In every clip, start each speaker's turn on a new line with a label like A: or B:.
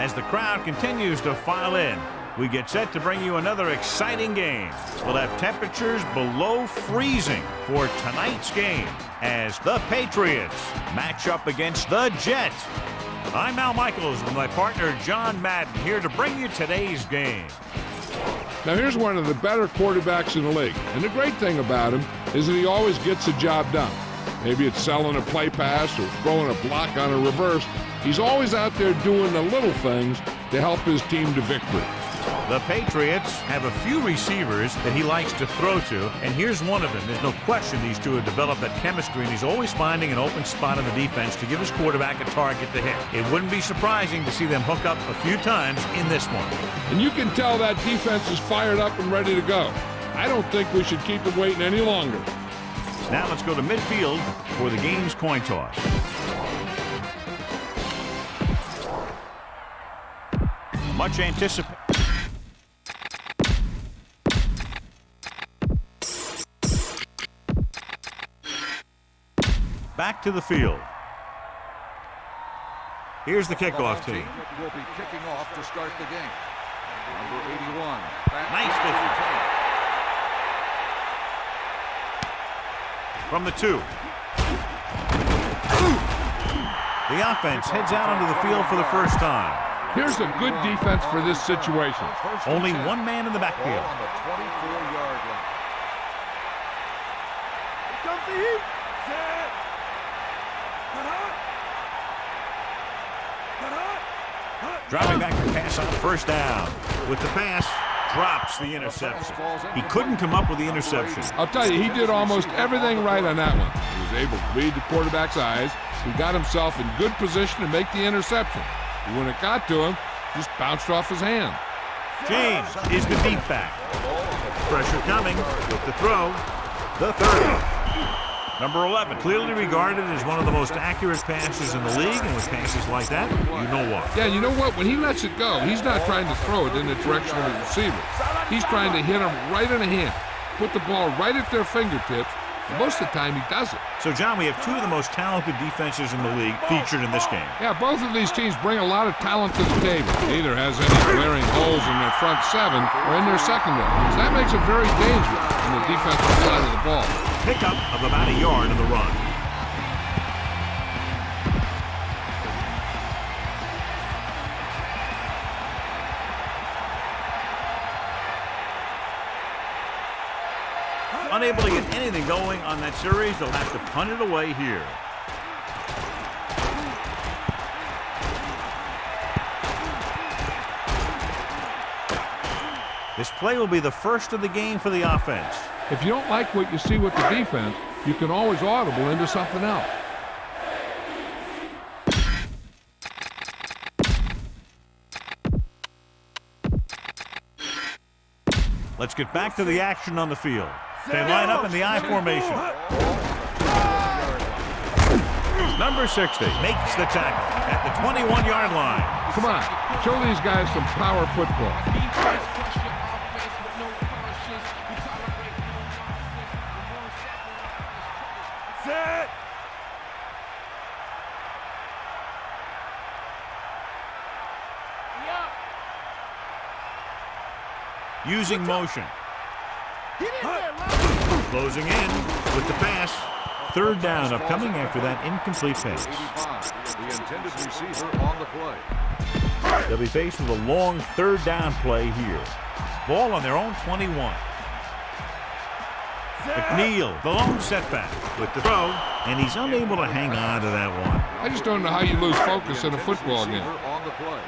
A: As the crowd continues to file in, we get set to bring you another exciting game. We'll have temperatures below freezing for tonight's game as the Patriots match up against the Jets. I'm Al Michaels with my partner John Madden here to bring you today's game.
B: Now here's one of the better quarterbacks in the league, and the great thing about him is that he always gets the job done. Maybe it's selling a play pass or throwing a block on a reverse. He's always out there doing the little things to help his team to victory.
A: The Patriots have a few receivers that he likes to throw to, and here's one of them. There's no question these two have developed that chemistry, and he's always finding an open spot in the defense to give his quarterback a target to hit. It wouldn't be surprising to see them hook up a few times in this one.
B: And you can tell that defense is fired up and ready to go. I don't think we should keep it waiting any longer.
A: Now let's go to midfield for the game's coin toss. Much anticipated. Back to the field. Here's the kickoff team.
C: Will be kicking off to start the game. Number 81.
A: Nice distance. From the 2. The offense heads out onto the field for the first time.
B: Here's a good defense for this situation.
A: Only one man in the backfield.
C: On the 24-yard line.
D: Here comes the heat. Set.
A: Driving back to pass on first down. With the pass, drops the interception. He couldn't come up with the interception.
B: I'll tell you, he did almost everything right on that one. He was able to read the quarterback's eyes. He got himself in good position to make the interception. But when it got to him, just bounced off his hand.
A: James is the deep back. Pressure coming with the throw. The 30. Number 11, clearly regarded as one of the most accurate passes in the league, and with passes like that, you know what.
B: Yeah, you know what? When he lets it go, he's not trying to throw it in the direction of the receiver. He's trying to hit him right in the hand, put the ball right at their fingertips, and most of the time he does it.
A: So, John, we have two of the most talented defenses in the league featured in this game.
B: Yeah, both of these teams bring a lot of talent to the table. Neither has any glaring holes in their front seven or in their secondary. So that makes it very dangerous on the defensive side of the ball.
A: Pickup of about a yard in the run. Unable to get anything going on that series, they'll have to punt it away here. This play will be the first of the game for the offense.
B: If you don't like what you see with the defense, you can always audible into something else.
A: Let's get back to the action on the field. They line up in the I formation. Number 60 makes the tackle at the 21-yard line.
B: Come on, show these guys some power football.
D: Set.
A: Using motion. Closing in with the pass. Third down upcoming after that incomplete pass.
C: The intended receiver on the play.
A: They'll be faced with a long third down play here. Ball on their own 21. McNeil, the lone setback with the throw, and he's unable to hang on to that one.
B: I just don't know how you lose focus in a football game.
C: On the play.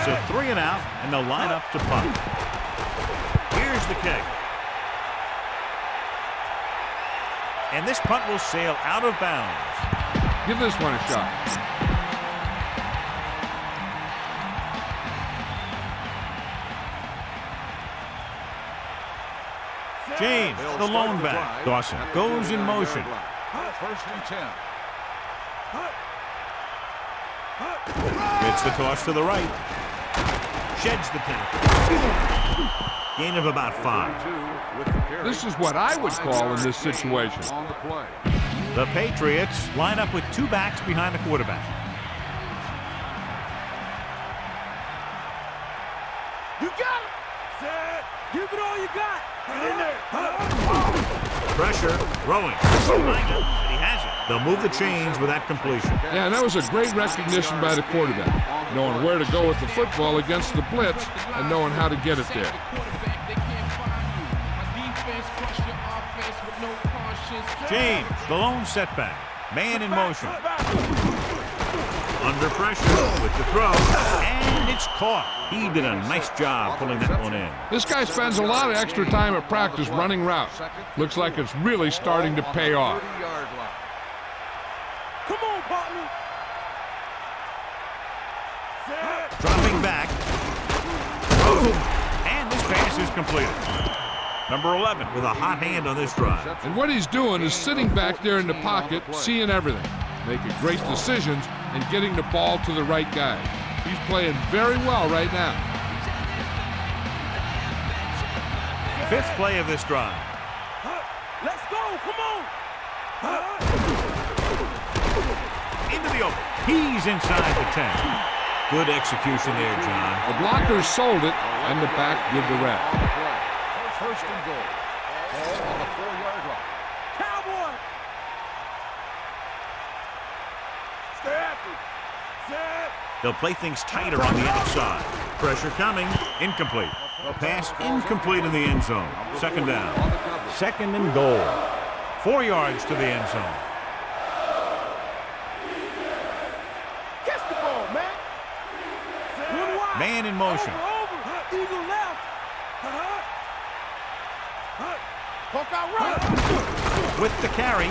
A: So 3 and out, and they'll line up to punt. Here's the kick. And this punt will sail out of bounds.
B: Give this one a shot.
A: James, the lone back. Dawson goes in motion.
C: First and 10.
A: Gets the toss to the right. Sheds the tackle. Gain of about 5.
B: This is what I would call in this situation.
C: On the play.
A: The Patriots line up with 2 backs behind the quarterback.
D: You got it. Set. Give it all you got. Get in there.
A: Pressure, throwing. He has it. They'll move the chains with that completion.
B: Yeah, and that was a great recognition by the quarterback, knowing where to go with the football against the blitz and knowing how to get it there.
A: James, the lone setback. Man in motion. Under pressure with the throw, and it's caught. He did a nice job pulling that one in.
B: This guy spends a lot of extra time at practice running routes. Looks like it's really starting to pay off.
D: Come on, partner. Set.
A: Dropping back. Throws, and this pass is completed. Number 11 with a hot hand on this drive.
B: And what he's doing is sitting back there in the pocket, seeing everything, making great decisions, and getting the ball to the right guy. He's playing very well right now.
A: 5th play of this drive.
D: Let's go. Come on.
A: Into the open. He's inside the 10. Good execution there, John.
B: The blockers sold it, and the back did the rest.
C: First and goal. Ball on the 4-yard line.
D: Cowboy. Stay after. Set.
A: They'll play things tighter on the outside. Pressure coming. Incomplete. A pass incomplete in the end zone. 2nd down. 2nd and goal. 4 yards to the end zone.
D: Catch the ball, man. One wide.
A: Man in motion.
D: Over. Eagle left. Hawk out right.
A: With the carry.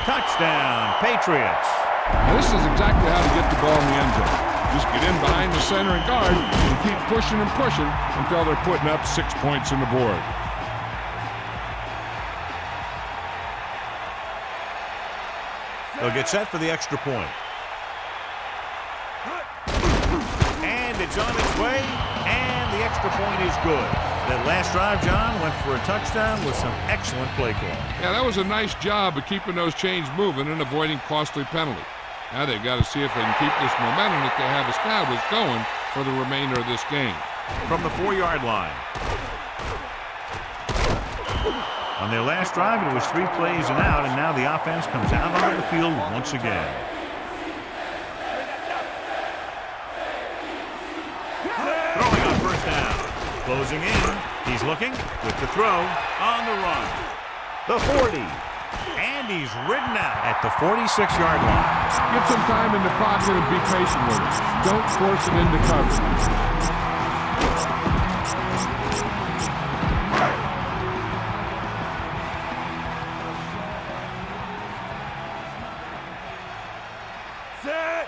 A: Touchdown, Patriots.
B: Now, this is exactly how to get the ball in the end zone. Just get in behind the center and guard and keep pushing and pushing until they're putting up 6 points on the board.
A: They'll get set for the extra point. And it's on its way, and the extra point is good. That last drive, John, went for a touchdown with some excellent play call.
B: Yeah, that was a nice job of keeping those chains moving and avoiding costly penalties. Now they've got to see if they can keep this momentum that they have established going for the remainder of this game.
A: From the 4-yard line. On their last drive, it was 3 plays and out, and now the offense comes out onto the field once again. Throwing on 1st down. Closing in. He's looking with the throw on the run. The 40. And he's ridden out at the 46-yard line.
B: Get some time in the pocket and be patient with it. Don't force it into coverage.
D: Set.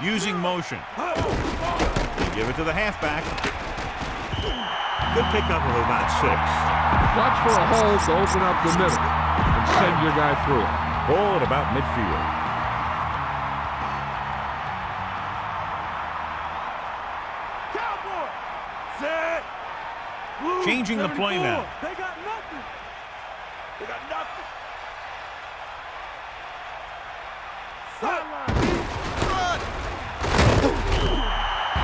A: Using motion. They give it to the halfback. Good pickup of about 6.
B: Watch for a hole to open up the middle and send your guy through it.
A: Ball at about midfield.
D: Cowboy. Set. Blue,
A: Changing the play
D: 74.
A: now.
D: They got nothing. They got nothing. Sideline.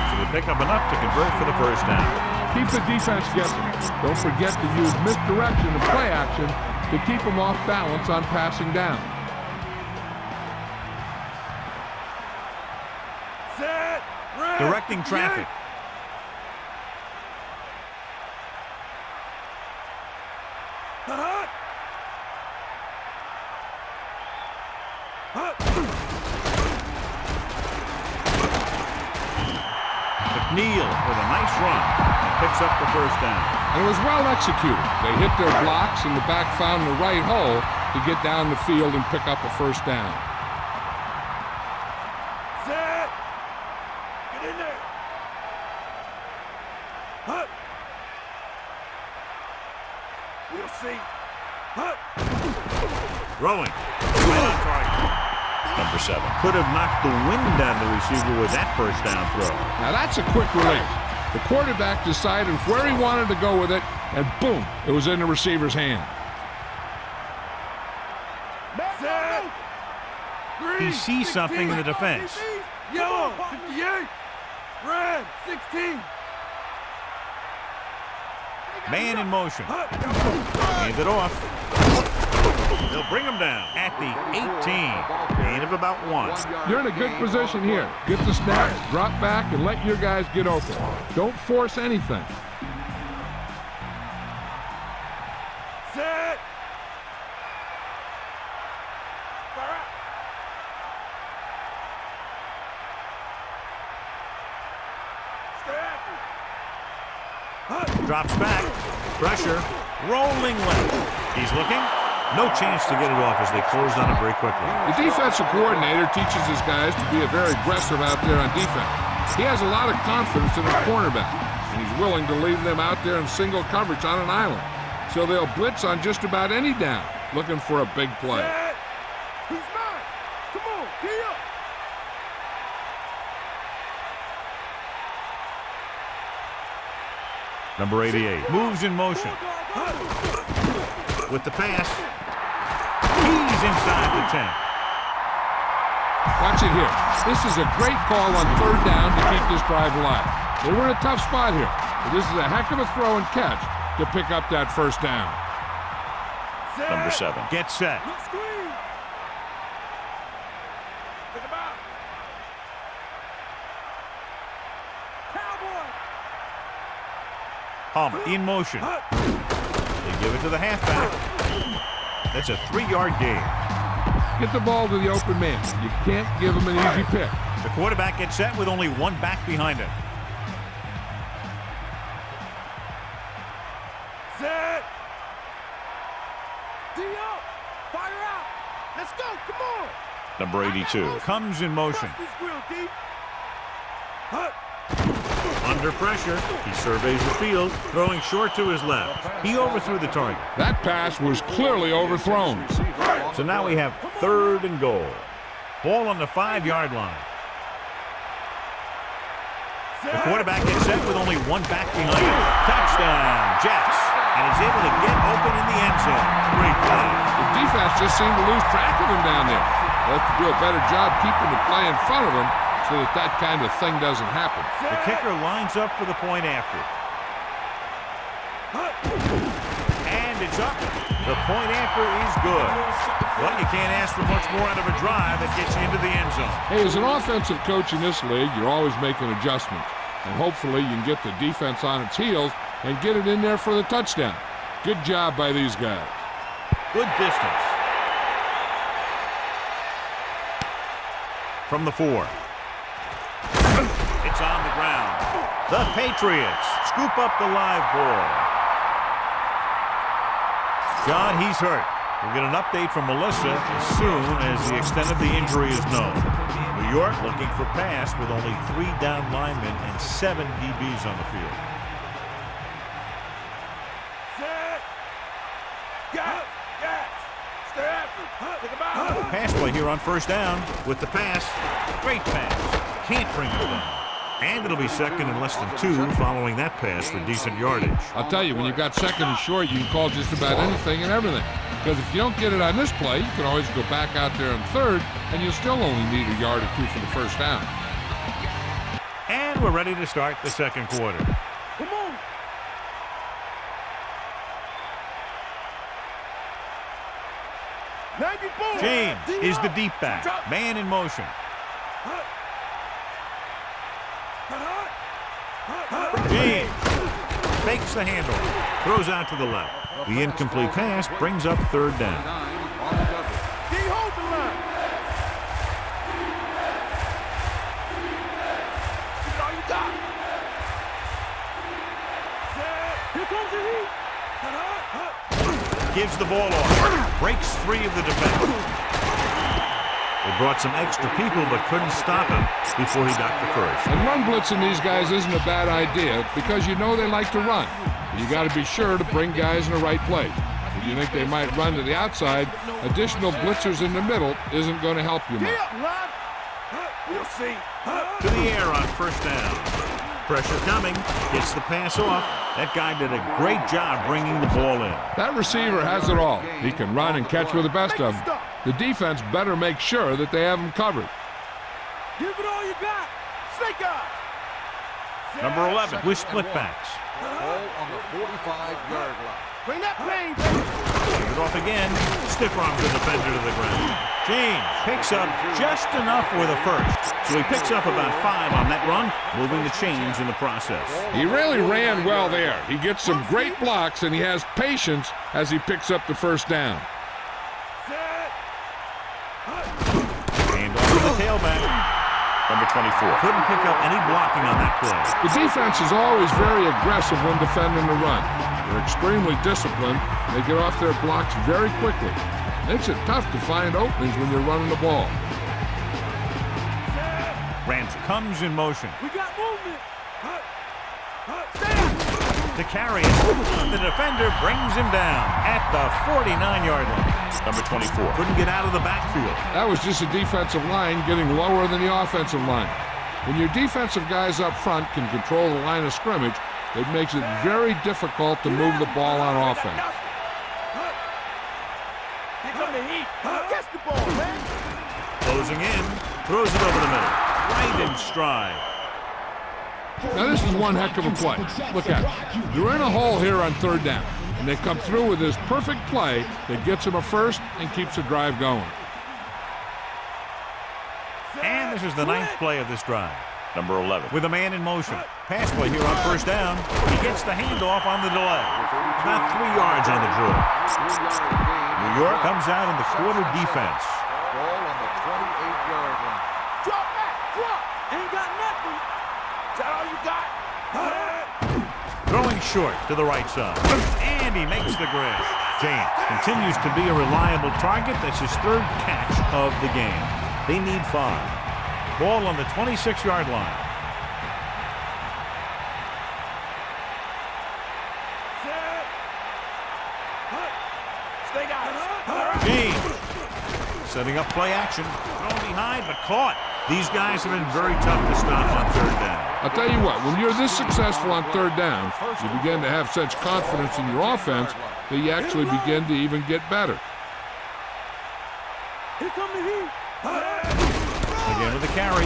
A: So they pick up enough to convert for the 1st down.
B: Keep the defense guessing. Don't forget to use misdirection and play action to keep them off balance on passing down.
D: Set. Red.
A: Directing traffic. McNeil with a nice run and picks up the 1st down.
B: And it was well executed. They hit their blocks and the back found the right hole to get down the field and pick up a 1st down.
D: Set. Get in there. Hut. We'll see. Hut.
A: Throwing. Right on target. Number 7 could have knocked the wind out of the receiver with that first down throw.
B: Now that's a quick release. The quarterback decided where he wanted to go with it, and boom, it was in the receiver's hand.
A: He sees something in the defense.
D: Yellow, 58. Red, 16.
A: Man in motion. Hand it off. They'll bring him down at the 18. Gain of about 1.
B: You're in a good position here. Get the snap, drop back, and let your guys get open. Don't force anything.
D: Set.
A: Drops back. Pressure. Rolling left. He's looking. No chance to get it off as they closed on him very quickly.
B: The defensive coordinator teaches his guys to be very aggressive out there on defense. He has a lot of confidence in his cornerback, and he's willing to leave them out there in single coverage on an island. So they'll blitz on just about any down, looking for a big play.
D: Set. He's mine. Come on, key up.
A: Number 88 moves in motion. With the pass. He's inside the 10.
B: Watch it here. This is a great call on third down to keep this drive alive. They were in a tough spot here, but this is a heck of a throw and catch to pick up that first down.
D: Set.
A: Number 7 gets set.
D: Look screen. Take him out. Cowboy.
A: Palmer in motion. They give it to the halfback. That's a 3-yard gain.
B: Get the ball to the open man. You can't give him an easy pick.
A: The quarterback gets set with only one back behind him.
D: Set. D-O. Fire out. Let's go. Come on.
A: Number 82 comes in motion.
D: This grill, D.
A: Under pressure, he surveys the field, throwing short to his left. He overthrew the target.
B: That pass was clearly overthrown.
A: So now we have 3rd and goal. Ball on the 5-yard line. The quarterback gets set with only one back behind him. Touchdown, Jets. And he's able to get open in the end zone. Great play.
B: The defense just seemed to lose track of him down there. They'll have to do a better job keeping the play in front of him so that that kind of thing doesn't happen.
A: The kicker lines up for the point after. And it's up. The point after is good. Well, you can't ask for much more out of a drive that gets you into the end zone.
B: Hey, as an offensive coach in this league, you're always making adjustments. And hopefully you can get the defense on its heels and get it in there for the touchdown. Good job by these guys.
A: Good distance. From the 4. It's on the ground. The Patriots scoop up the live ball. John, he's hurt. We'll get an update from Melissa as soon as the extent of the injury is known. New York looking for pass with only 3 down linemen and 7 DBs on the field.
D: Set. Got it. Got it. Stay after. Take him out.
A: Pass play here on first down with the pass. Great pass. Can't bring it down. And it'll be second and less than 2 following that pass for decent yardage.
B: I'll tell you, when you've got second and short, you can call just about anything and everything. Because if you don't get it on this play, you can always go back out there on third, and you'll still only need a yard or 2 for the first down.
A: And we're ready to start the second quarter.
D: Come on.
A: James is the deep back. Man in motion. James fakes the handoff. Throws out to the left. The incomplete pass brings up third down. Gives the ball off. Breaks free of the defender. They brought some extra people but couldn't stop him before he got the first.
B: And run blitzing these guys isn't a bad idea because you know they like to run. You got to be sure to bring guys in the right place. If you think they might run to the outside, additional blitzers in the middle isn't going to help you much.
D: We'll see.
A: To the air on first down. Pressure coming. Gets the pass off. That guy did a great job bringing the ball in.
B: That receiver has it all. He can run and catch with the best of them. The defense better make sure that they have him covered.
D: Give it all you got. Snake eyes.
A: Number 11 with split backs.
C: Ball on the 45-yard line.
D: Bring that pain, baby.
A: Give it off again. Stiff arms the defender to the ground. James picks up just enough for the first. So he picks up about 5 on that run, moving the chains in the process.
B: He really ran well there. He gets some great blocks, and he has patience as he picks up the first down.
A: Hand off to the tailback. Number 24. Couldn't pick up any blocking on that play.
B: The defense is always very aggressive when defending the run. They're extremely disciplined. They get off their blocks very quickly. Makes it tough to find openings when you're running the ball.
A: Rams comes in motion.
D: We got movement.
A: To carry it. The defender brings him down at the 49-yard line. Number 24. Couldn't get out of the backfield.
B: That was just a defensive line getting lower than the offensive line. When your defensive guys up front can control the line of scrimmage, it makes it very difficult to move the ball on offense.
D: Here come the heat. Catch the ball, man.
A: Closing in. Throws it over the middle. Right in stride.
B: Now this is one heck of a play. Look at it. You're in a hole here on third down, and they come through with this perfect play that gets them a first and keeps the drive going.
A: And this is the 9th play of this drive. Number 11. With a man in motion. Pass play here on first down. He gets the handoff on the delay. About 3 yards on the draw. New York comes out in the quarter defense.
C: Ball on the 28-yard line.
D: Drop back. Drop. Ain't got nothing. Is that all you got?
A: Throwing short to the right side. And he makes the grab. James continues to be a reliable target. That's his 3rd catch of the game. They need 5. Ball on the 26-yard line. James setting up play action. Thrown behind, but caught. These guys have been very tough to stop on third down.
B: I'll tell you what, when you're this successful on third down, you begin to have such confidence in your offense that you actually begin to even get better.
D: Here come the heat.
A: Again with a carry.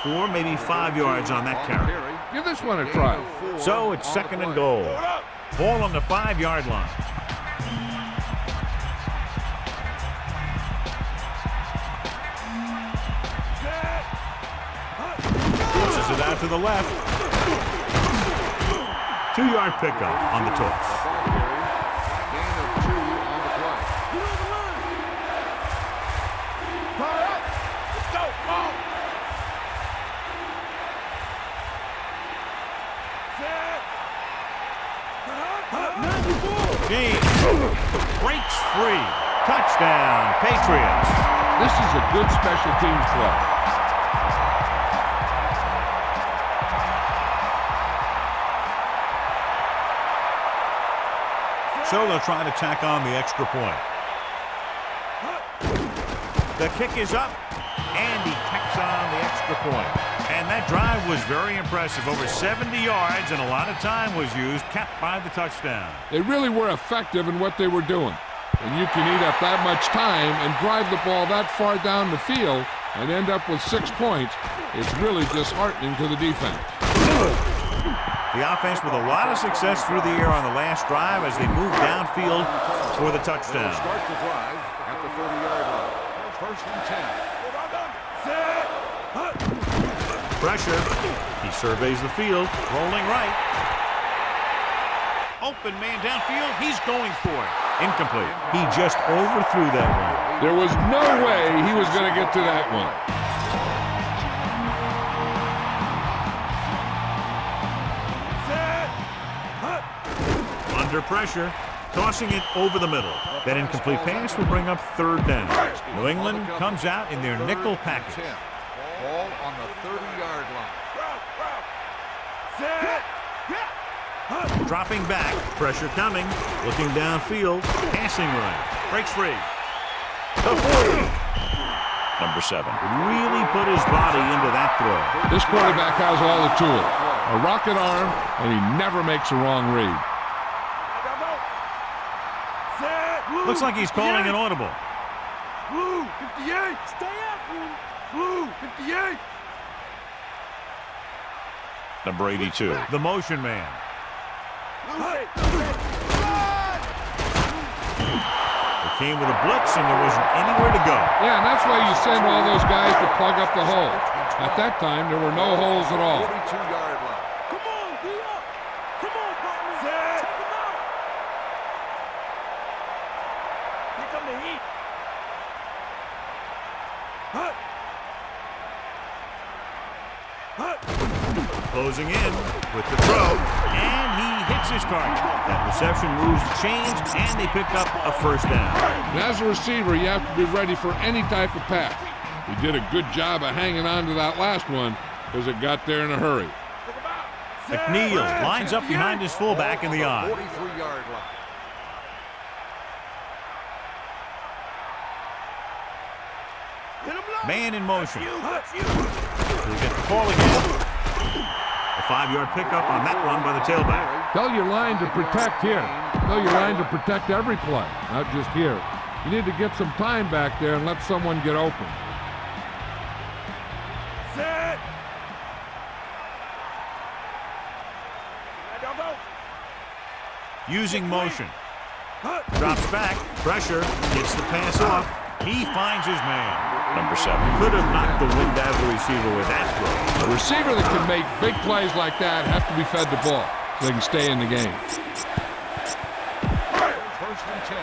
A: 4, maybe 5 yards on that carry.
B: Give this one a try.
A: So it's 2nd and goal. Ball on the 5-yard line. Forces it out to the left. 2-yard pickup on the toss.
C: Gain of 2 on the play.
D: Let's go. Ball.
A: James breaks free. Touchdown, Patriots.
B: This is a good special teams play.
A: So they'll try to tack on the extra point. The kick is up, and he tacks on the extra point. And that drive was very impressive. Over 70 yards, and a lot of time was used, capped by the touchdown.
B: They really were effective in what they were doing. And you can eat up that much time and drive the ball that far down the field and end up with 6 points. It's really disheartening to the defense.
A: The offense with a lot of success through the air on the last drive as they move downfield for the touchdown.
C: Start the drive at the 30-yard line. First and 10.
A: Pressure. He surveys the field, rolling right. Open man downfield. He's going for it. Incomplete. He just overthrew that one.
B: There was no way he was going to get to that one.
A: Under pressure, tossing it over the middle. That incomplete pass will bring up 3rd down. New England comes out in their nickel package.
C: Ball on the 30-yard line.
A: Dropping back. Pressure coming. Looking downfield. Passing right. Breaks free. The 40. Number 7 really put his body into that throw.
B: This quarterback has all the tools. A rocket arm, and he never makes a wrong read.
A: Looks like he's calling an audible.
D: Blue, 58. Stay after him. Blue, 58.
A: Number 82, the motion man. It came with a blitz, and there wasn't anywhere to go.
B: Yeah, and that's why you send all those guys to plug up the hole. At that time, there were no holes at all.
C: 42-yard line.
D: Come on, D up. Come on, partner. Check him out. Here come the heat. Hut. Hut.
A: Closing in with the throw, and he hits his target. That reception moves the chains, and they pick up a first down.
B: And as a receiver, you have to be ready for any type of pass. He did a good job of hanging on to that last one because it got there in a hurry.
A: McNeil lines up behind his fullback in the eye.
C: 43-yard line.
A: Man in motion. He'll get the call again. A 5-yard pickup on that run by the tailback.
B: Tell your line to protect here. Tell your line to protect every play, not just here. You need to get some time back there and let someone get open.
D: Set.
A: Using motion. Drops back. Pressure. Gets the pass off. He finds his man. Number 7 could have knocked the wind out of the receiver with that throw.
B: A receiver that can make big plays like that has to be fed the ball so they can stay in the game.
C: First and 10.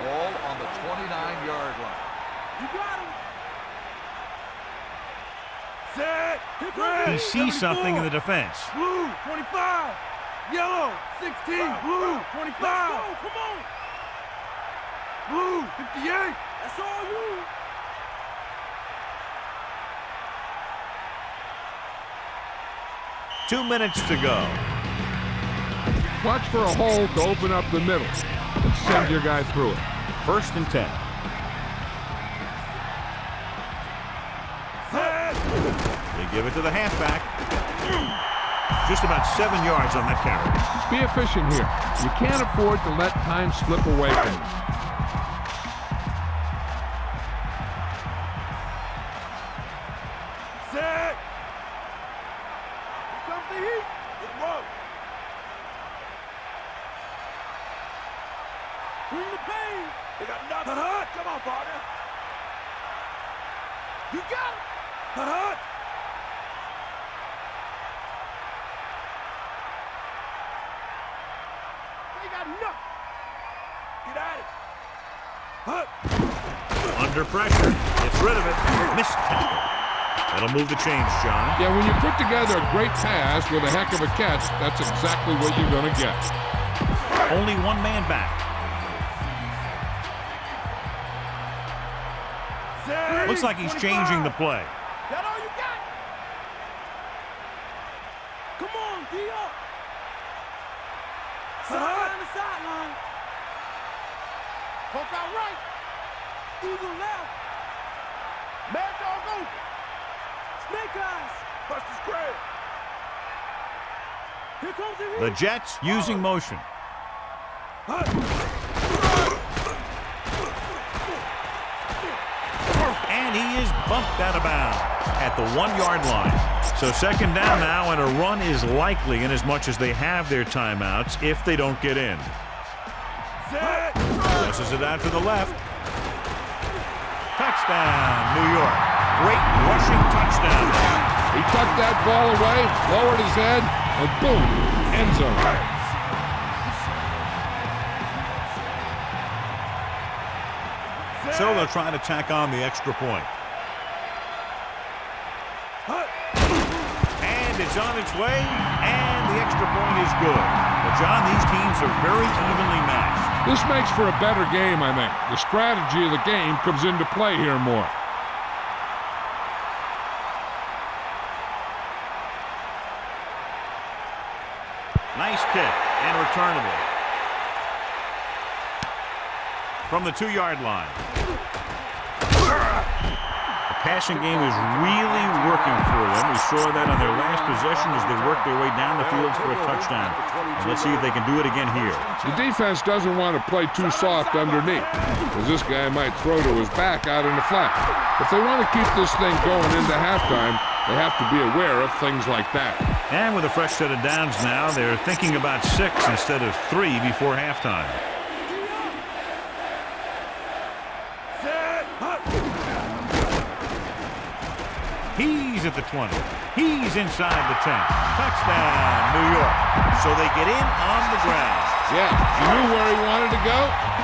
C: Ball on the 29-yard line.
D: You got him. Set.
A: He sees something in the defense.
D: Blue, 25. Yellow, 16. Blue, 25. Come on. Blue, 58. That's all you.
A: Two minutes to go.
B: Watch for a hole to open up the middle and send your guy through it.
A: First and 10. They give it to the halfback. Just about 7 yards on that carry.
B: Be efficient here. You can't afford to let time slip away from you.
D: Set. Here comes the heat. Good work. Bring the pain. They got nothing. Hut. Come on, partner. You got it. Hut. They got nothing. Get at it. Hut.
A: Under pressure. Gets rid of it. Missed tackle. That'll move the chains, John.
B: Yeah, when you put together a great pass with a heck of a catch, that's exactly what you're going to get.
A: Only one man back.
D: Set.
A: Looks like he's changing the play.
D: That all you got? Come on, D up. Sideline to sideline. Poke out right. Eagle left. Mad dog open. Snake eyes. Buster's grab. Here comes the heat.
A: The Jets using motion. And he is bumped out of bounds at the 1-yard line. So second down now, and a run is likely in as much as they have their timeouts if they don't get in. Presses it out to the left. Touchdown, New York. Great rushing touchdown.
B: He tucked that ball away, lowered his head, and boom, end zone.
A: So they'll try to tack on the extra point. And it's on its way, and the extra point is good. But, John, these teams are very evenly matched.
B: This makes for a better game, I think. The strategy of the game comes into play here more.
A: Nice kick and returnable. From the 2-yard line. The passing game is really working for them. We saw that on their last possession as they worked their way down the field for a touchdown. And let's see if they can do it again here.
B: The defense doesn't want to play too soft underneath, because this guy might throw to his back out in the flat. If they want to keep this thing going into halftime, they have to be aware of things like that.
A: And with a fresh set of downs now, they're thinking about 6 instead of 3 before halftime. He's at the 20. He's inside the 10. Touchdown, New York. So they get in on the ground.
B: Yeah, he knew where he wanted to go,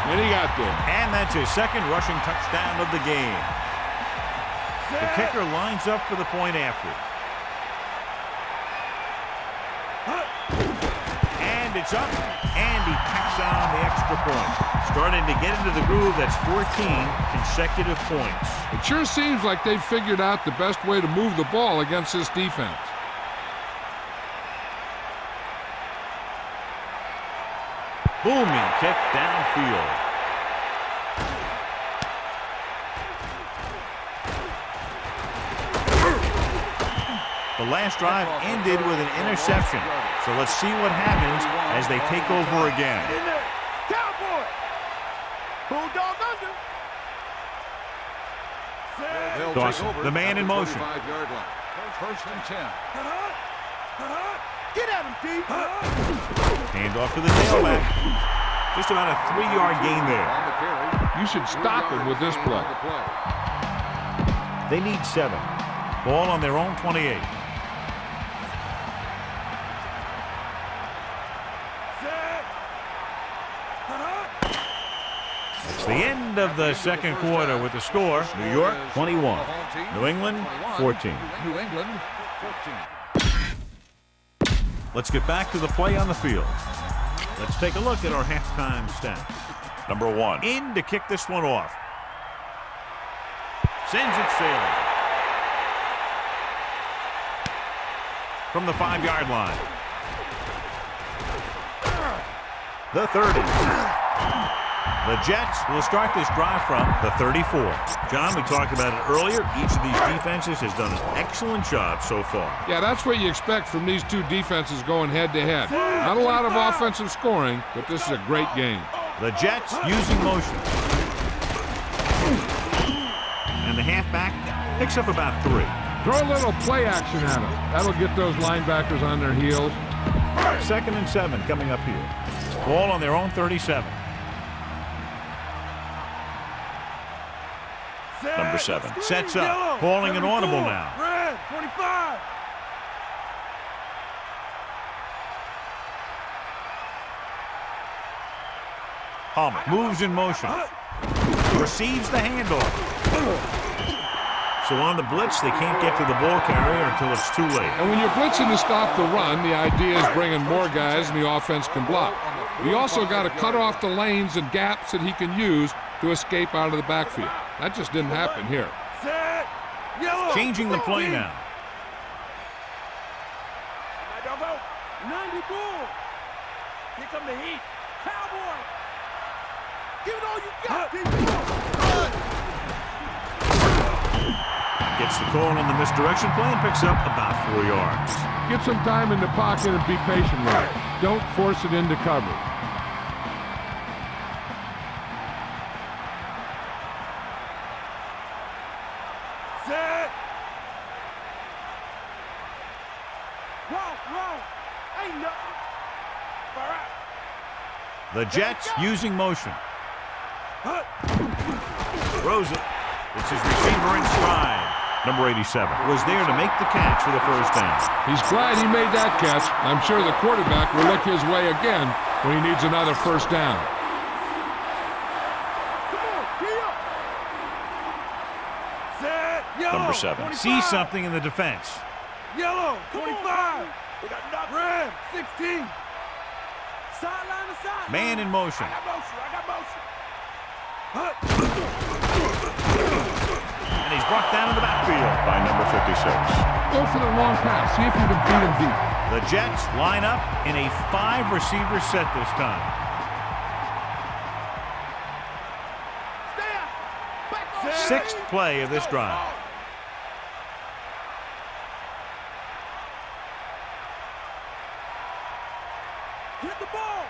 B: and he got there.
A: And that's his second rushing touchdown of the game. The kicker lines up for the point after. And it's up, and he tacks on the extra point. Starting to get into the groove. That's 14 consecutive points.
B: It sure seems like they've figured out the best way to move the ball against this defense.
A: Booming kick downfield. The last drive ended with an interception. So let's see what happens as they take over again.
D: Cowboy! Bulldog under.
A: Dawson, the man in motion.
C: First and 10.
D: Get at him, D.
A: Hand off to the tailback. Just about a 3-yard gain there.
C: On the carry.
B: You should stop him with this play.
A: They need 7. Ball on their own 28. It's the end of the second quarter with the score. New York 21. New England 14.
C: New England 14.
A: Let's get back to the play on the field. Let's take a look at our halftime stats. Number 1. In to kick this one off. Sends it sailing. From the 5-yard line. The 30. The Jets will start this drive from the 34. John, we talked about it earlier. Each of these defenses has done an excellent job so far.
B: Yeah, that's what you expect from these two defenses going head-to-head. Not a lot of offensive scoring, but this is a great game.
A: The Jets using motion. And the halfback picks up about 3.
B: Throw a little play action at them. That'll get those linebackers on their heels.
A: 2nd and 7 coming up here. Ball on their own 37. Number 7 sets up, calling an audible now.
D: Red 25.
A: Palmer moves in motion. Receives the handoff. So on the blitz, they can't get to the ball carrier until it's too late.
B: And when you're blitzing to stop the run, the idea is bringing more guys and the offense can block. We also got to cut off the lanes and gaps that he can use to escape out of the backfield. That just didn't happen here.
D: Set. Yellow.
A: Changing the play now.
D: 90 bull. Here come the heat. Cowboy. Give it all you got, people.
A: Gets the call on the misdirection play and picks up about 4 yards.
B: Get some time in the pocket and be patient with it. Don't force it into cover.
D: Set. Roll. Ain't nothing. All right.
A: The Jets using motion. Throws it. It's his receiver in stride. Number 87 was there to make the catch for the first down.
B: He's glad he made that catch. I'm sure the quarterback will look his way again when he needs another first down.
D: Come on, get up. Set. Yellow.
A: Number 7 sees something in the defense.
D: Yellow. 25. We got nothing. Red. 16. Sideline to sideline.
A: Man in motion.
D: I got motion.
A: And he's brought down in the backfield by number 56.
B: Go for the long pass. See if you can beat him deep.
A: The Jets line up in a 5-receiver set this time. Sixth play of this drive.
D: Hit the ball.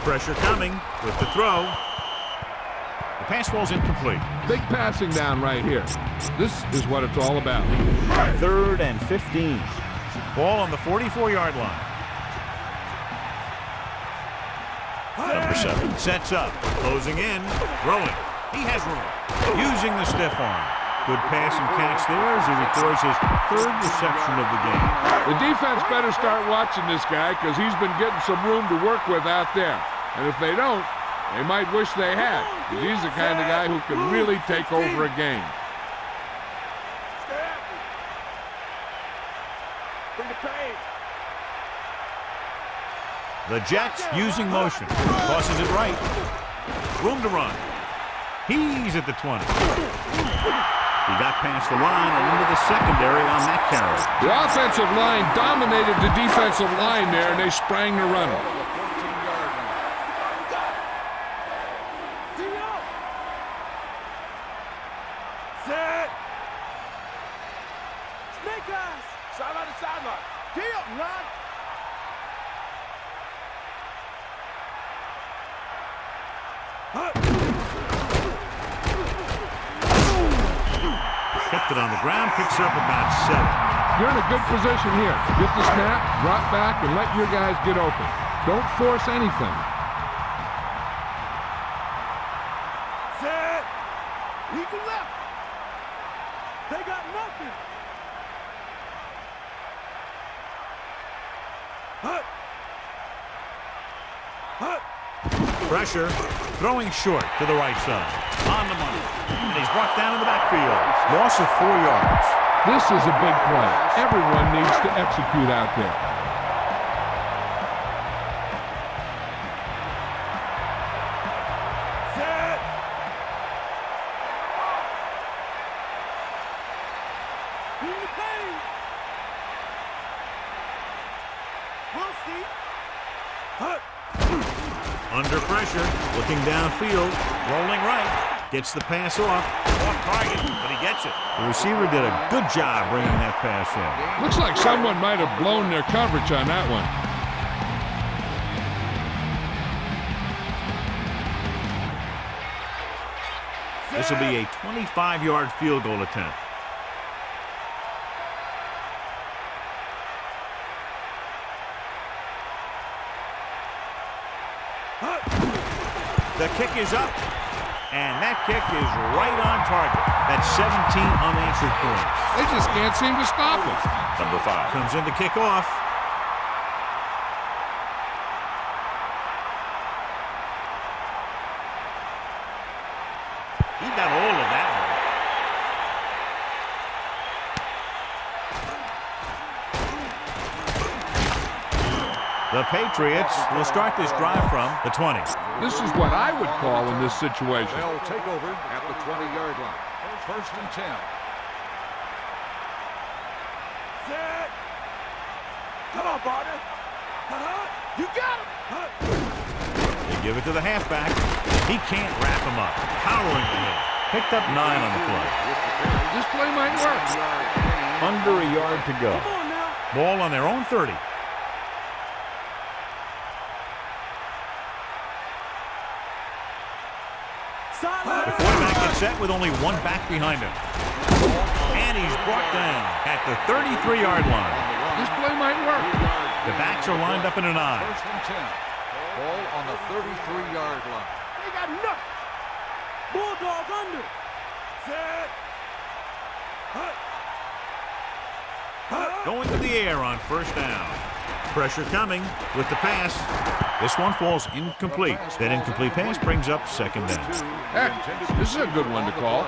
A: Pressure coming with the throw. The pass ball's incomplete.
B: Big passing down right here. This is what it's all about.
A: 3rd and 15. Ball on the 44-yard line. Number 7 sets up, closing in, throwing. He has room, using the stiff arm. Good pass and catch there as he records his 3rd reception of the game.
B: The defense better start watching this guy because he's been getting some room to work with out there. And if they don't, they might wish they had, because he's the kind of guy who can really take over a game.
A: The Jets using motion. Tosses it right. Room to run. He's at the 20. He got past the line and into the secondary on that carry.
B: The offensive line dominated the defensive line there, and they sprang the runner.
D: Set. Snake eyes. Sideline to sideline. Deal, run.
A: Kept it on the ground, picks up about 7.
B: You're in a good position here. Get the snap, drop back, and let your guys get open. Don't force anything.
D: Set. Eagle left. They got nothing.
A: Pressure, throwing short to the right side. On the money. And he's brought down in the backfield. Loss of 4 yards.
B: This is a big play. Everyone needs to execute out there.
D: Set. In the pain. We'll see.
A: Under pressure, looking downfield, rolling right. Gets the pass off target, but he gets it. The receiver did a good job bringing that pass in.
B: Looks like someone might have blown their coverage on that one.
A: This will be a 25-yard field goal attempt. The kick is up, and that kick is right on target. That's 17 unanswered points.
B: They just can't seem to stop it.
A: Number 5 comes in to kick off. He got all of that one. The Patriots will start this drive from the 20.
B: This is what I would call in this situation.
C: They'll take over at the 20-yard line. 1st and 10.
D: Set. Come on, partner. You got him.
A: They give it to the halfback. He can't wrap him up. Powering ahead. Picked up 9 on the play.
B: This play might work.
A: Under a yard to go.
D: Come on now.
A: Ball on their own 30. The quarterback gets set with only 1 back behind him. And he's brought down at the 33-yard line.
B: This play might work.
A: The backs are lined up in an I.
C: 1st and 10. Ball on the 33-yard line.
D: They got nothing. Bulldog under. Set.
A: Going to the air on 1st down. Pressure coming with the pass. This one falls incomplete. That incomplete pass brings up 2nd down.
B: Heck, this is a good one to call.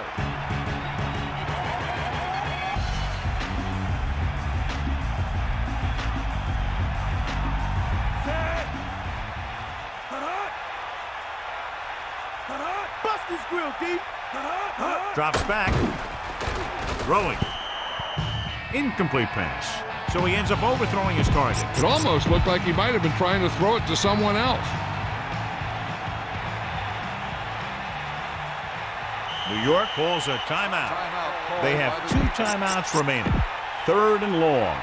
D: Bust his grill, D.
A: Drops back. Throwing. Incomplete pass. so he ends up overthrowing his target.
B: It almost looked like he might have been trying to throw it to someone else.
A: New York calls a timeout. They have 2 timeouts remaining. 3rd and long.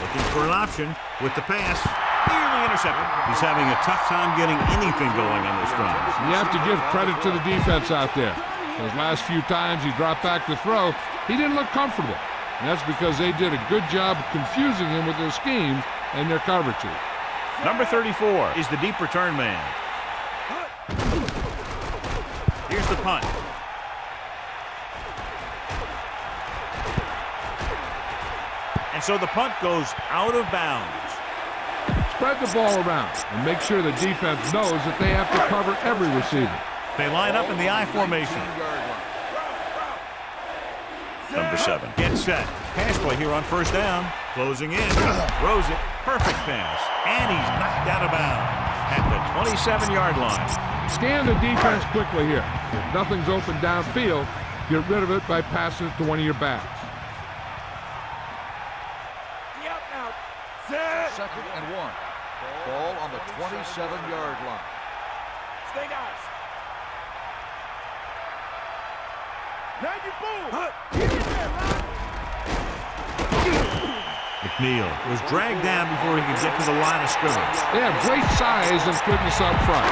A: Looking for an option with the pass. Nearly intercepted. He's having a tough time getting anything going on this drive.
B: You have to give credit to the defense out there. Those last few times he dropped back to throw, he didn't look comfortable. And that's because they did a good job of confusing him with their schemes and their coverages.
A: Number 34 is the deep return man. Here's the punt. And so the punt goes out of bounds.
B: Spread the ball around and make sure the defense knows that they have to cover every receiver.
A: They line up in the I formation. Number 7 gets set. Pass play here on 1st down. Closing in. Throws it. Perfect pass. And he's knocked out of bounds at the 27-yard line.
B: Scan the defense quickly here. If nothing's open downfield, get rid of it by passing it to one of your backs.
C: 2nd and 1. Ball on the 27-yard line.
D: Stay guys. Now you boom.
A: McNeil was dragged down before he could get to the line of scrimmage.
B: They have great size and quickness up front.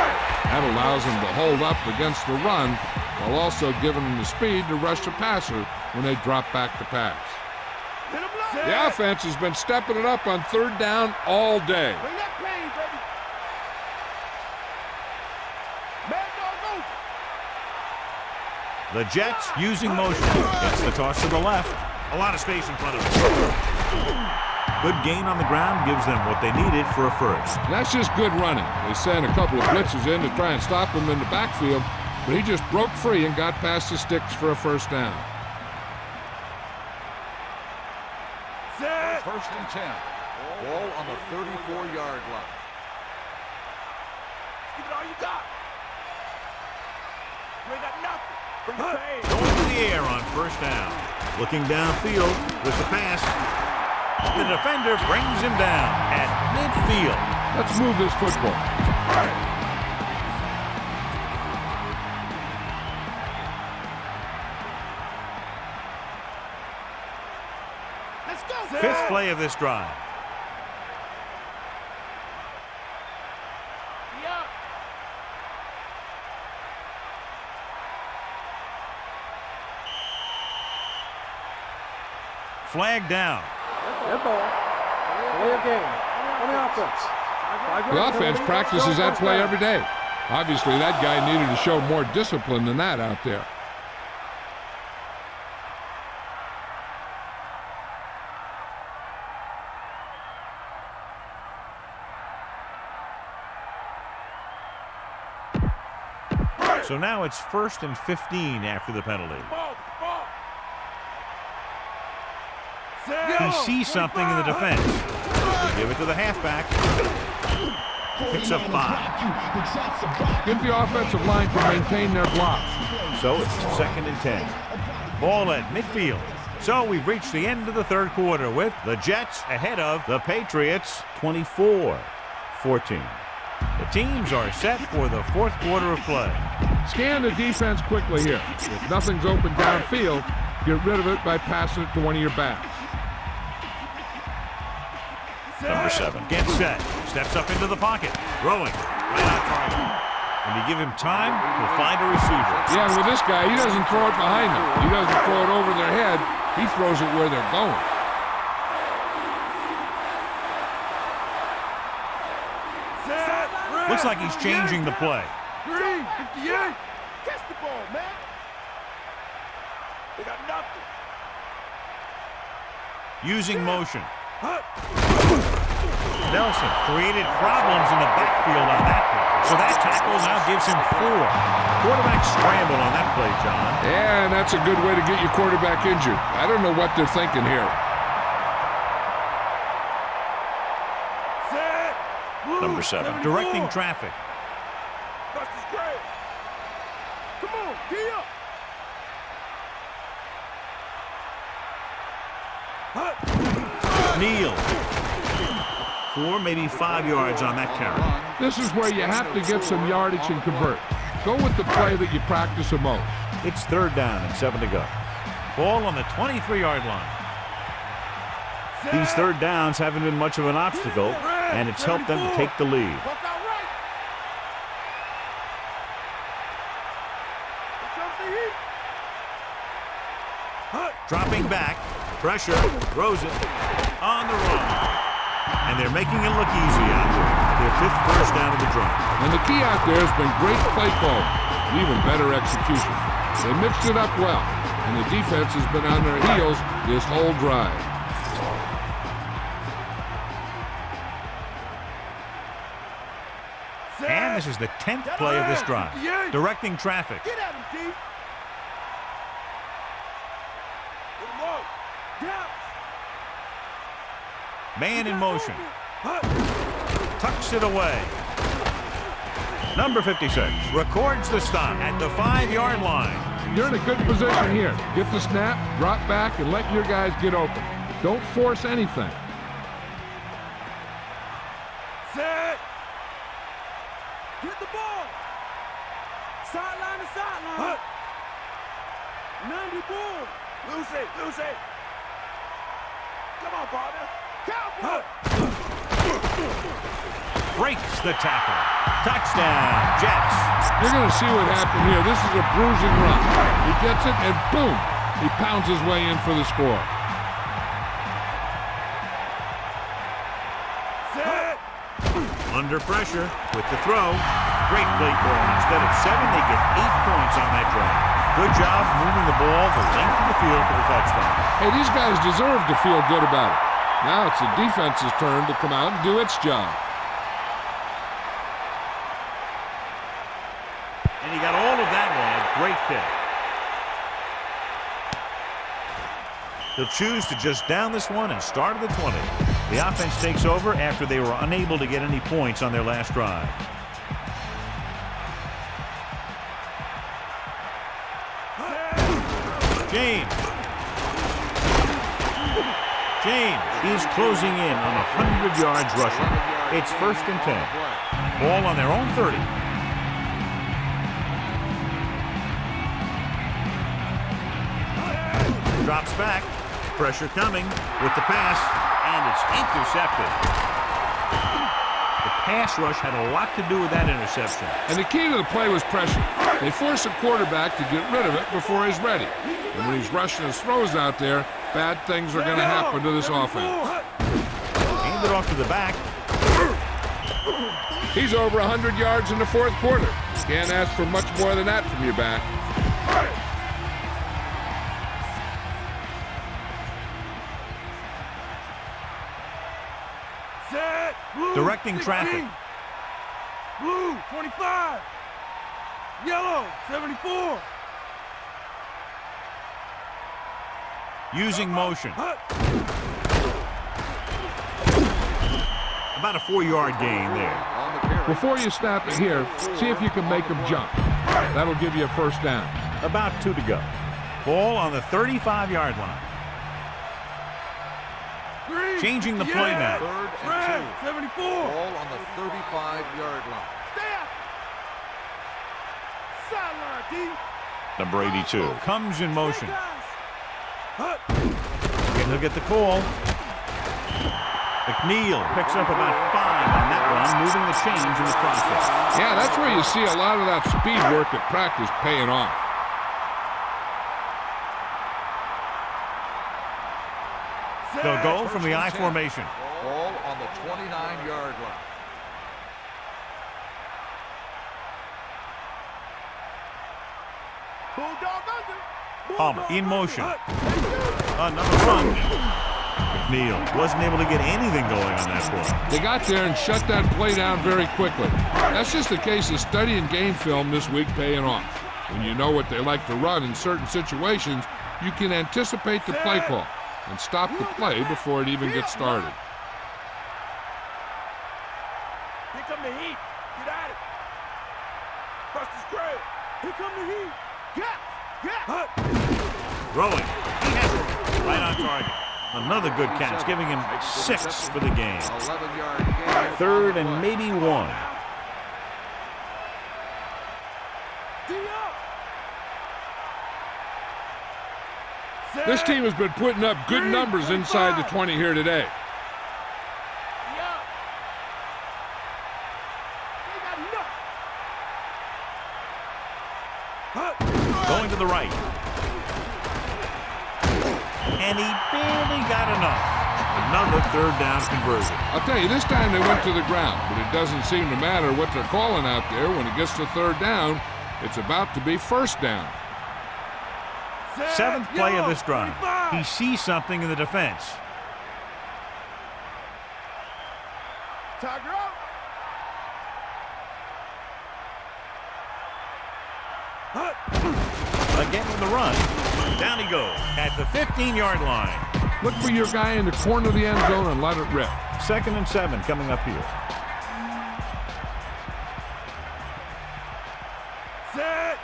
B: That allows them to hold up against the run while also giving them the speed to rush the passer when they drop back to pass. The offense has been stepping it up on 3rd down all day.
D: Bring that pain, baby. Mad dog
A: The Jets using motion. Gets the toss to the left. A lot of space in front of him. Good gain on the ground gives them what they needed for a first.
B: And that's just good running. They sent a couple of blitzes in to try and stop him in the backfield, but he just broke free and got past the sticks for a 1st down.
C: 1st and 10. Ball on the 34-yard line.
D: Give it all you got. You ain't got nothing. Bring the pain.
A: Going to the air on 1st down. Looking downfield with the pass. The defender brings him down at midfield.
B: Let's move this football.
D: Let's go.
A: 5th play of this drive.
D: Yeah.
A: Flag down.
E: Dead ball. Play of game. On the offense.
B: The offense practices that play every day. Obviously, that guy needed to show more discipline than that out there.
A: So now it's 1st and 15 after the penalty.
D: Ball.
A: He sees something in the defense. They give it to the halfback. Picks up 5.
B: Get the offensive line to maintain their block.
A: So it's 2nd and 10. Ball at midfield. So we've reached the end of the 3rd quarter with the Jets ahead of the Patriots 24-14. The teams are set for the 4th quarter of play.
B: Scan the defense quickly here. If nothing's open downfield, get rid of it by passing it to one of your backs.
A: Number 7 gets set. Steps up into the pocket. Throwing. Right on target. When you give him time, he'll find a receiver.
B: Yeah, with this guy, he doesn't throw it behind them. He doesn't throw it over their head. He throws it where they're going.
A: Looks like he's changing the play.
D: Green, 58. Catch the ball, man. They got nothing.
A: Using motion. Nelson created problems in the backfield on that play. So that tackle now gives him 4. Quarterback scramble on that play, John.
B: Yeah, and that's a good way to get your quarterback injured. I don't know what they're thinking here.
A: number 7. Directing traffic.
D: Buster's great. Come on, gee up.
A: Neal. 4, maybe 5 yards on that carry.
B: This is where you have to get some yardage and convert. Go with the play that you practice the most.
A: It's 3rd down and 7 to go. Ball on the 23-yard line. These 3rd downs haven't been much of an obstacle, and it's helped them to take the lead. Dropping back, pressure, throws it on the run. And they're making it look easy out there. Their 5th first down of the drive.
B: And the key out there has been great play call, even better execution. They mixed it up well, and the defense has been on their heels this whole drive.
A: And this is the 10th play of this drive. Directing traffic.
D: Get at him, D. Get him up.
A: Man in motion. Tucks it away. Number 56 records the stop at the 5-yard line.
B: You're in a good position here. Get the snap, drop back, and let your guys get open. Don't force anything.
D: Set. Get the ball. Sideline to sideline. 90 ball. Loose it, loose it. Come on, partner. Cowboy.
A: Breaks the tackle. Touchdown, Jets.
B: You're going to see what happened here. This is a bruising run. He gets it, and boom, he pounds his way in for the score.
D: Set.
A: Under pressure with the throw. Great play ball. Instead of 7, they get 8 points on that drive. Good job moving the ball the length of the field for the touchdown.
B: Hey, these guys deserve to feel good about it. Now it's the defense's turn to come out and do its job.
A: And he got all of that one. A great kick. He'll choose to just down this one and start at the 20. The offense takes over after they were unable to get any points on their last drive. James is closing in on 100 yards rushing. It's 1st and 10. Ball on their own 30. Drops back. Pressure coming with the pass, and it's intercepted. The pass rush had a lot to do with that interception.
B: And the key to the play was pressure. They force the quarterback to get rid of it before he's ready. And when he's rushing his throws out there, bad things are going to happen to this offense.
A: Hand it off to the back.
B: He's over 100 yards in the 4th quarter. Can't ask for much more than that from your back.
D: Set. Blue,
A: Directing
D: 16.
A: traffic.
D: Blue, 25. Yellow, 74.
A: Using motion. About a 4-yard gain there.
B: Before you snap it here, see if you can make him jump. That'll give you a 1st down.
A: About 2 to go. Ball on the 35-yard line. Changing the play now.
C: 3rd and 2.
D: 74.
C: Ball on the 35-yard line.
D: Stay up. Sideline, D.
A: Number 82 comes in motion.
D: Hut.
A: And he'll get the call. McNeil picks up about 5 on that one, moving the chains in the process.
B: Yeah, that's where you see a lot of that speed work at practice paying off.
A: They'll go from the I formation.
C: Ball on the 29-yard line.
D: Bulldog under.
A: Palmer in motion. Another run. McNeil wasn't able to get anything going on that play.
B: They got there and shut that play down very quickly. That's just a case of studying game film this week paying off. When you know what they like to run in certain situations, you can anticipate the play call and stop the play before it even gets started.
D: Here come the heat. Get at it. Buster's great. Here come the heat. Yeah.
A: Throwing. He has it right on target. Another good catch, giving him 6 for the game.
C: 11-yard gain.
A: 3rd and maybe 1.
B: This team has been putting up good numbers inside the 20 here today.
A: Going to the right. And he barely got enough. Another 3rd down conversion.
B: I'll tell you, this time they went to the ground, but it doesn't seem to matter what they're calling out there. When it gets to 3rd down, it's about to be 1st down.
A: 7th play of this drive. He sees something in the defense.
D: Tiger up.
A: Again with the run. Down he goes at the 15-yard line.
B: Look for your guy in the corner of the end zone and let it rip.
A: 2nd and 7 coming up here.
D: Set.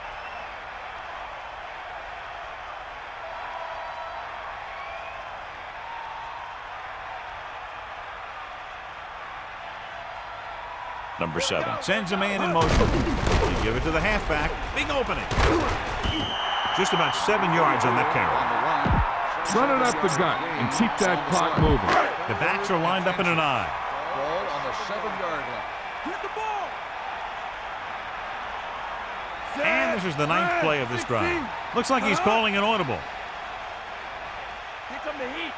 A: Number 7 sends a man in motion. They give it to the halfback. Big opening. Just about 7 yards on that carry.
B: Run it up the gut and keep that clock moving.
A: The backs are lined up in an I.
C: Ball on the 7-yard line.
D: Hit the ball.
A: And this is the 9th play of this drive. Looks like he's calling an audible.
D: Here come the heat.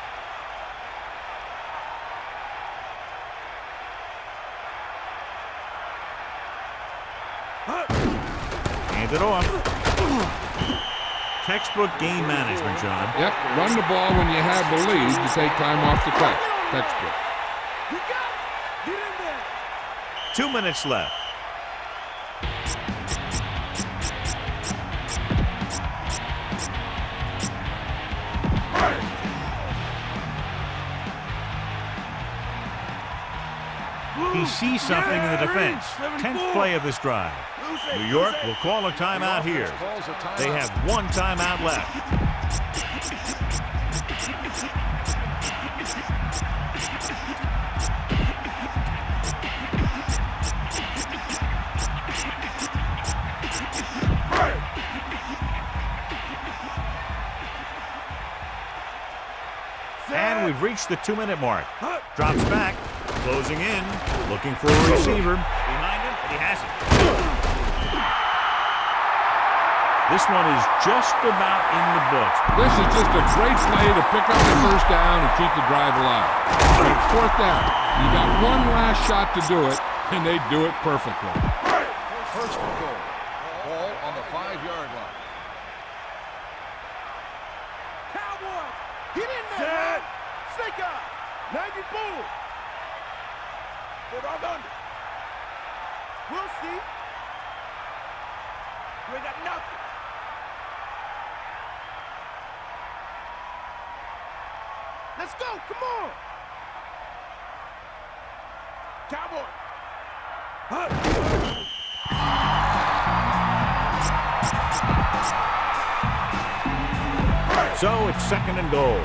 A: Hand it off. Textbook game management, John.
B: Yep, run the ball when you have the lead to take time off the clock. Textbook.
D: You got it. Get in there.
A: 2 minutes left. He sees something in the defense. 10th play of this drive. New York will call a timeout here. They have 1 timeout left. And we've reached the 2-minute mark. Drops back, closing in, looking for a receiver. Behind him, and he has it. This one is just about in the books.
B: This is just a great play to pick up the 1st down and keep the drive alive. But it's 4th down. You got one last shot to do it, and they do it perfectly.
C: 1st and goal. Ball on the 5-yard line.
D: Cowboys. Get in there. Set. Snake eye. 90 bull. Hold on under. We'll see. You ain't got nothing. Let's go. Come on. Cowboy.
A: So it's 2nd and goal.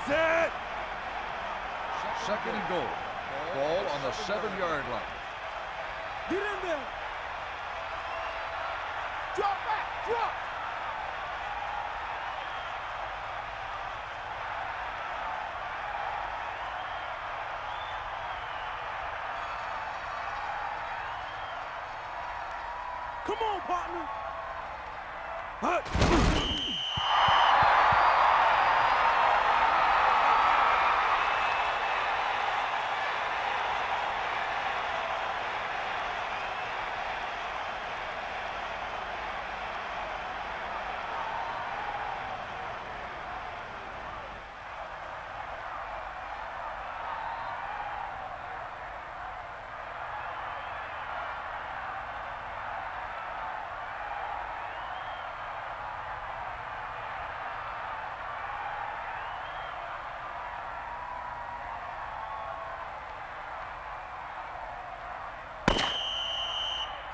D: Set.
C: 2nd and goal. Ball on the 7-yard line.
D: Get in there. Drop back. Drop. Come on, partner.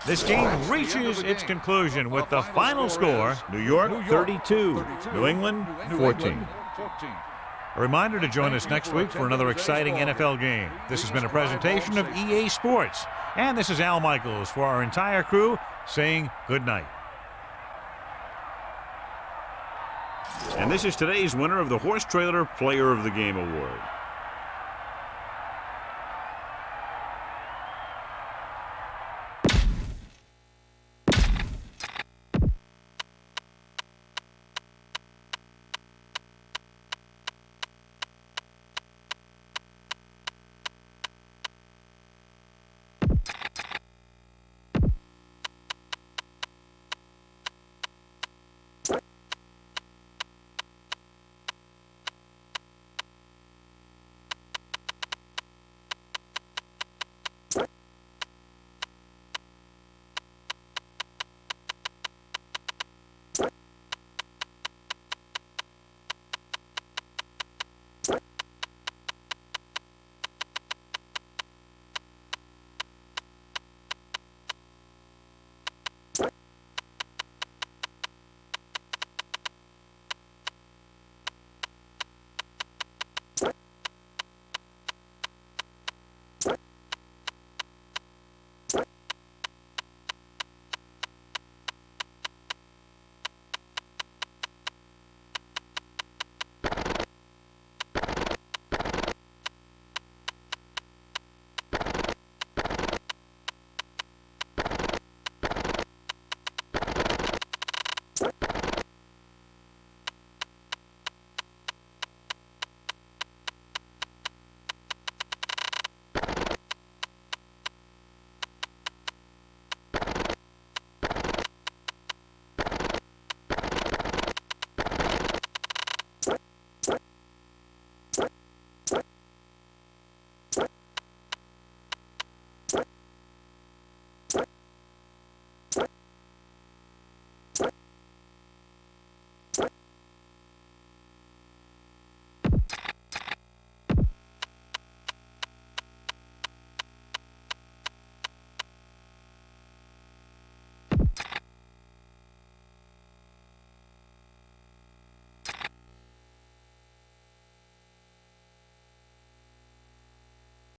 A: This game reaches its conclusion with the final score, New York 32, New England 14. A reminder to join us next week for another exciting NFL game. This has been a presentation of EA Sports. And this is Al Michaels for our entire crew saying good night. And this is today's winner of the Horse Trailer Player of the Game Award.